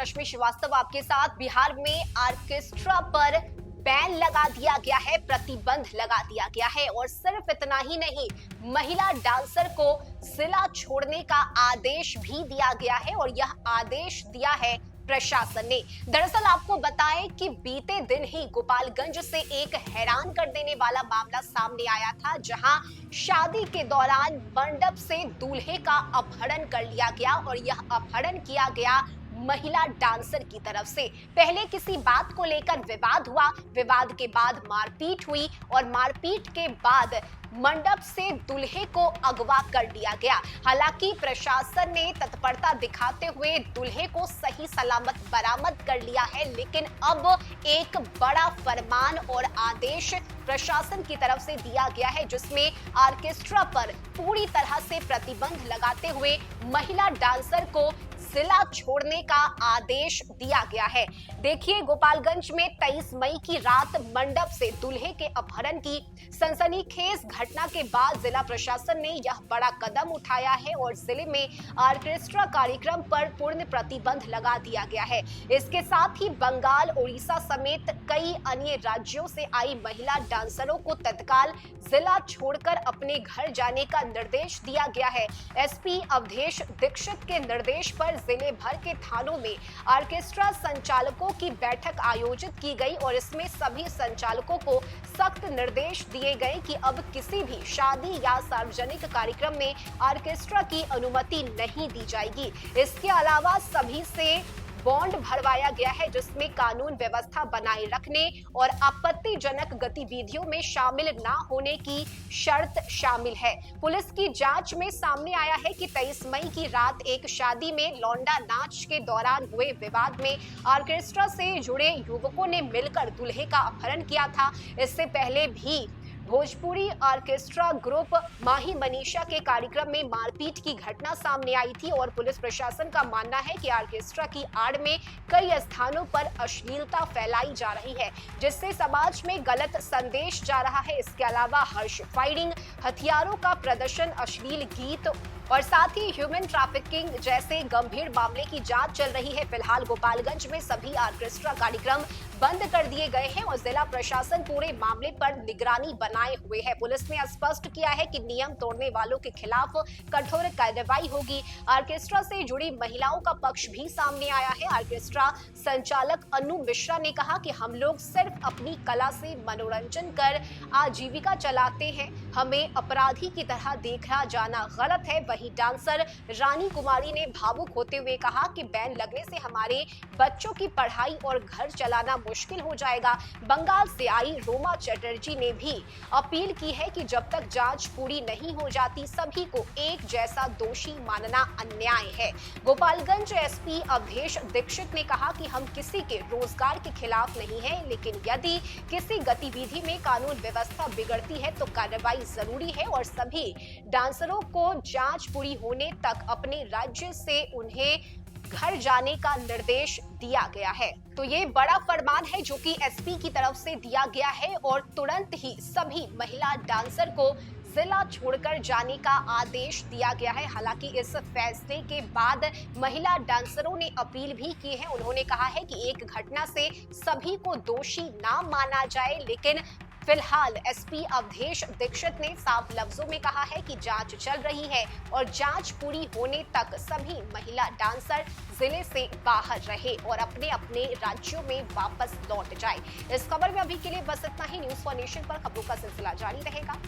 रश्मि श्रीवास्तव आपके साथ। बिहार में ऑर्केस्ट्रा पर बैन लगा दिया गया है, प्रतिबंध लगा दिया गया है और सिर्फ इतना ही नहीं, महिला डांसर को जिला छोड़ने का आदेश भी दिया गया है और यह आदेश दिया है प्रशासन ने। दरअसल आपको बताएं कि बीते दिन ही गोपालगंज से एक हैरान कर देने वाला मामला सामने आया था, जहां शादी के दौरान मंडप से दूल्हे का अपहरण कर लिया गया और यह अपहरण किया गया महिला डांसर की तरफ से। पहले किसी बात को लेकर विवाद हुआ, विवाद के बाद मारपीट हुई और मारपीट के बाद मंडप से दूल्हे को अगवा कर लिया गया। हालांकि प्रशासन ने तत्परता दिखाते हुए दूल्हे को सही सलामत बरामद कर लिया है, लेकिन अब एक बड़ा फरमान और आदेश प्रशासन की तरफ से दिया गया है, जिसमें ऑर्केस्ट्रा पर पूरी तरह से प्रतिबंध लगाते हुए महिला डांसर को जिला छोड़ने का आदेश दिया गया है। देखिए, गोपालगंज में 23 मई की रात मंडप से दूल्हे के अपहरण की सनसनीखेज घटना के बाद जिला प्रशासन ने यह बड़ा कदम उठाया है और जिले में ऑर्केस्ट्रा कार्यक्रम पर पूर्ण प्रतिबंध लगा दिया गया है। इसके साथ ही बंगाल, उड़ीसा समेत कई अन्य राज्यों से आई महिला डांसरों को तत्काल जिला छोड़कर अपने घर जाने का निर्देश दिया गया है। एसपी अवधेश दीक्षित के निर्देश पर जिले भर के थानों में ऑर्केस्ट्रा संचालकों की बैठक आयोजित की गई और इसमें सभी संचालकों को सख्त निर्देश दिए गए कि अब किसी भी शादी या सार्वजनिक कार्यक्रम में ऑर्केस्ट्रा की अनुमति नहीं दी जाएगी। इसके अलावा सभी से बॉन्ड भरवाया गया है, जिसमें कानून व्यवस्था बनाए रखने और आपत्तिजनक गतिविधियों में शामिल ना होने की शर्त शामिल है। पुलिस की जांच में सामने आया है कि 23 मई की रात एक शादी में लौंडा नाच के दौरान हुए विवाद में ऑर्केस्ट्रा से जुड़े युवकों ने मिलकर दूल्हे का अपहरण किया था। इससे पहले भी भोजपुरी ऑर्केस्ट्रा ग्रुप माही मनीषा के कार्यक्रम में मारपीट की घटना सामने आई थी और पुलिस प्रशासन का मानना है कि ऑर्केस्ट्रा की आड़ में कई स्थानों पर अश्लीलता फैलाई जा रही है, जिससे समाज में गलत संदेश जा रहा है। इसके अलावा हर्ष फायरिंग, हथियारों का प्रदर्शन, अश्लील गीत और साथ ही ह्यूमन ट्रैफिकिंग जैसे गंभीर मामले की जांच चल रही है। फिलहाल गोपालगंज में सभी ऑर्केस्ट्रा कार्यक्रम बंद कर दिए गए हैं और जिला प्रशासन पूरे मामले पर निगरानी बनाए हुए है। पुलिस ने स्पष्ट किया है कि नियम तोड़ने वालों के खिलाफ कठोर कार्रवाई होगी। ऑर्केस्ट्रा से जुड़ी महिलाओं का पक्ष भी सामने आया है। ऑर्केस्ट्रा संचालक अनु मिश्रा ने कहा कि हम लोग सिर्फ अपनी कला से मनोरंजन कर आजीविका चलाते हैं, हमें अपराधी की तरह देखा जाना गलत है। वहीं डांसर रानी कुमारी ने भावुक होते हुए कहा कि बैन लगने से हमारे बच्चों की पढ़ाई और घर चलाना मुश्किल हो जाएगा। बंगाल से आई रोमा चटर्जी ने भी अपील की है कि जब तक जांच पूरी नहीं हो जाती, सभी को एक जैसा दोषी मानना अन्याय है। गोपालगंज एसपी अवधेश दीक्षित ने कहा कि हम किसी के रोजगार के खिलाफ नहीं हैं, लेकिन यदि किसी गतिविधि में कानून व्यवस्था बिगड़ती है तो कार्रवाई जरूरी है और सभी डांसरों को जांच पूरी होने तक अपने राज्य से उन्हें घर जाने का निर्देश दिया गया है। तो ये बड़ा फरमान है जो कि एसपी की तरफ से दिया गया है और तुरंत ही सभी महिला डांसर को जिला छोड़कर जाने का आदेश दिया गया है। हालांकि इस फैसले के बाद महिला डांसरों ने अपील भी की है। उन्होंने कहा है कि एक घटना से सभी को दोषी ना माना जाए, लेकिन फिलहाल एसपी अवधेश दीक्षित ने साफ लफ्जों में कहा है कि जांच चल रही है और जांच पूरी होने तक सभी महिला डांसर जिले से बाहर रहे और अपने अपने राज्यों में वापस लौट जाए। इस खबर में अभी के लिए बस इतना ही। न्यूज़ फॉर नेशन पर खबरों का सिलसिला जारी रहेगा।